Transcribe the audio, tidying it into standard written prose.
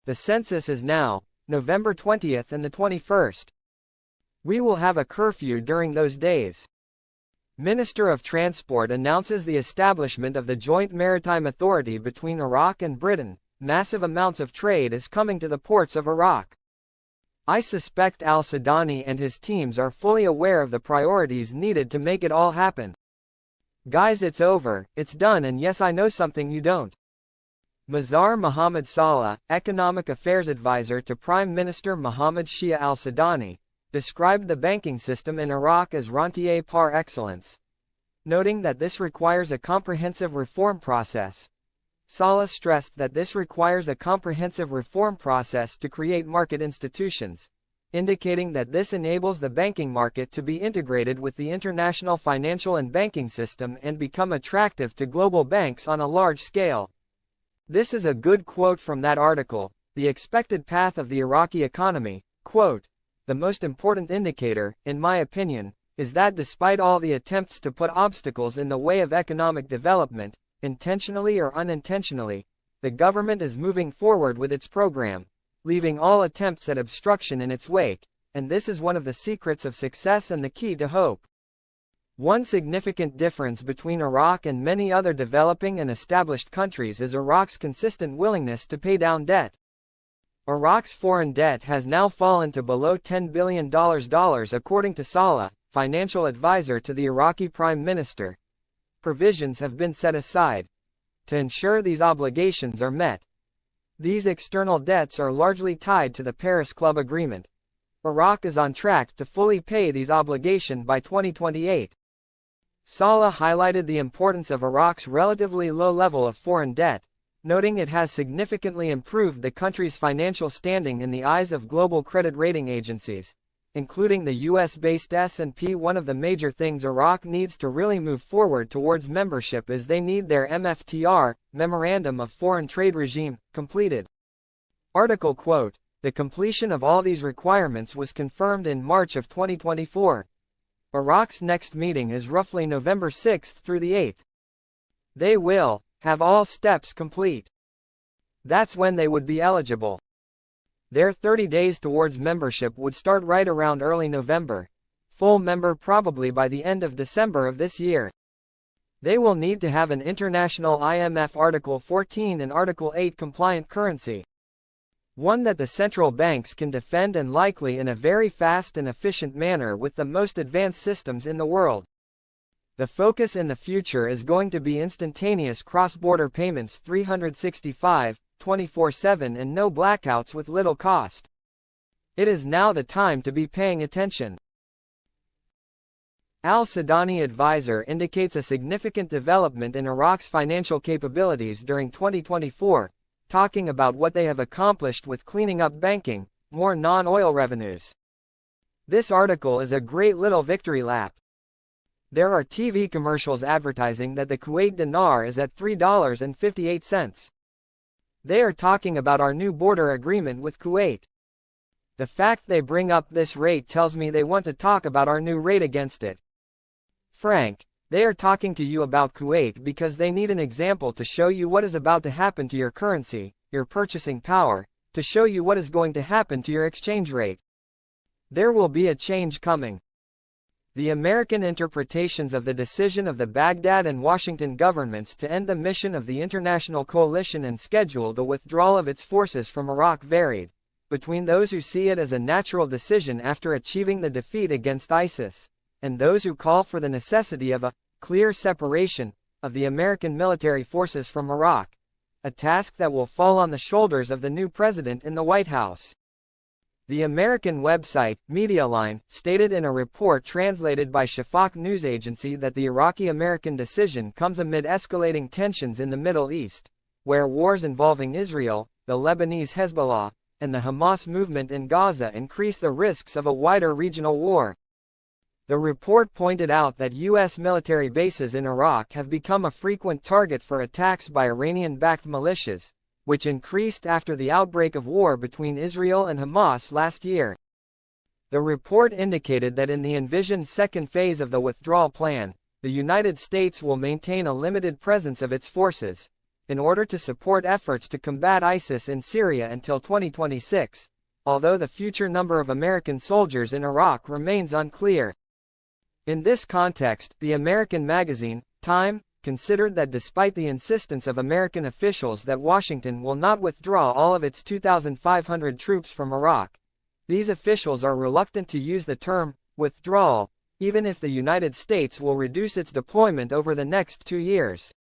The census is now November 20th and the 21st. We will have a curfew during those days. Minister of Transport announces the establishment of the Joint Maritime Authority between Iraq and Britain. Massive amounts of trade is coming to the ports of Iraq. I suspect al-Sudani and his teams are fully aware of the priorities needed to make it all happen. Guys, it's over, it's done, and yes, I know something you don't. Mazhar Mohammed Saleh, Economic Affairs Advisor to Prime Minister Mohammed Shia al-Sudani, described the banking system in Iraq as rentier par excellence, noting that this requires a comprehensive reform process. Saleh stressed that this requires a comprehensive reform process to create market institutions, indicating that this enables the banking market to be integrated with the international financial and banking system and become attractive to global banks on a large scale. This is a good quote from that article. The expected path of the Iraqi economy, quote, "The most important indicator, in my opinion, is that despite all the attempts to put obstacles in the way of economic development, intentionally or unintentionally, the government is moving forward with its program, leaving all attempts at obstruction in its wake, and this is one of the secrets of success and the key to hope." One significant difference between Iraq and many other developing and established countries is Iraq's consistent willingness to pay down debt. Iraq's foreign debt has now fallen to below $10 billion according to Saleh, financial advisor to the Iraqi Prime Minister. Provisions have been set aside to ensure these obligations are met. These external debts are largely tied to the Paris Club Agreement. Iraq is on track to fully pay these obligations by 2028. Saleh highlighted the importance of Iraq's relatively low level of foreign debt, noting it has significantly improved the country's financial standing in the eyes of global credit rating agencies, including the US-based S&P. One of the major things Iraq needs to really move forward towards membership is they need their MFTR, Memorandum of Foreign Trade Regime, completed. Article quote, "The completion of all these requirements was confirmed in March of 2024. Iraq's next meeting is roughly November 6th through the 8th. They will have all steps complete. That's when they would be eligible. Their 30 days towards membership would start right around early November. Full member probably by the end of December of this year. They will need to have an international IMF Article 14 and Article 8 compliant currency. One that the central banks can defend and likely in a very fast and efficient manner with the most advanced systems in the world. The focus in the future is going to be instantaneous cross-border payments 365, 24/7 and no blackouts with little cost. It is now the time to be paying attention." Al-Sudani advisor indicates a significant development in Iraq's financial capabilities during 2024, talking about what they have accomplished with cleaning up banking, more non-oil revenues. This article is a great little victory lap. There are TV commercials advertising that the Kuwait dinar is at $3.58. They are talking about our new border agreement with Kuwait. The fact they bring up this rate tells me they want to talk about our new rate against it. Frank, they are talking to you about Kuwait because they need an example to show you what is about to happen to your currency, your purchasing power, to show you what is going to happen to your exchange rate. There will be a change coming. The American interpretations of the decision of the Baghdad and Washington governments to end the mission of the international coalition and schedule the withdrawal of its forces from Iraq varied, between those who see it as a natural decision after achieving the defeat against ISIS, and those who call for the necessity of a clear separation of the American military forces from Iraq, a task that will fall on the shoulders of the new president in the White House. The American website, Medialine, stated in a report translated by Shafaq news agency that the Iraqi-American decision comes amid escalating tensions in the Middle East, where wars involving Israel, the Lebanese Hezbollah, and the Hamas movement in Gaza increase the risks of a wider regional war. The report pointed out that U.S. military bases in Iraq have become a frequent target for attacks by Iranian-backed militias, which increased after the outbreak of war between Israel and Hamas last year. The report indicated that in the envisioned second phase of the withdrawal plan, the United States will maintain a limited presence of its forces, in order to support efforts to combat ISIS in Syria until 2026, although the future number of American soldiers in Iraq remains unclear. In this context, the American magazine, Time, considered that despite the insistence of American officials that Washington will not withdraw all of its 2,500 troops from Iraq, these officials are reluctant to use the term withdrawal, even if the United States will reduce its deployment over the next 2 years.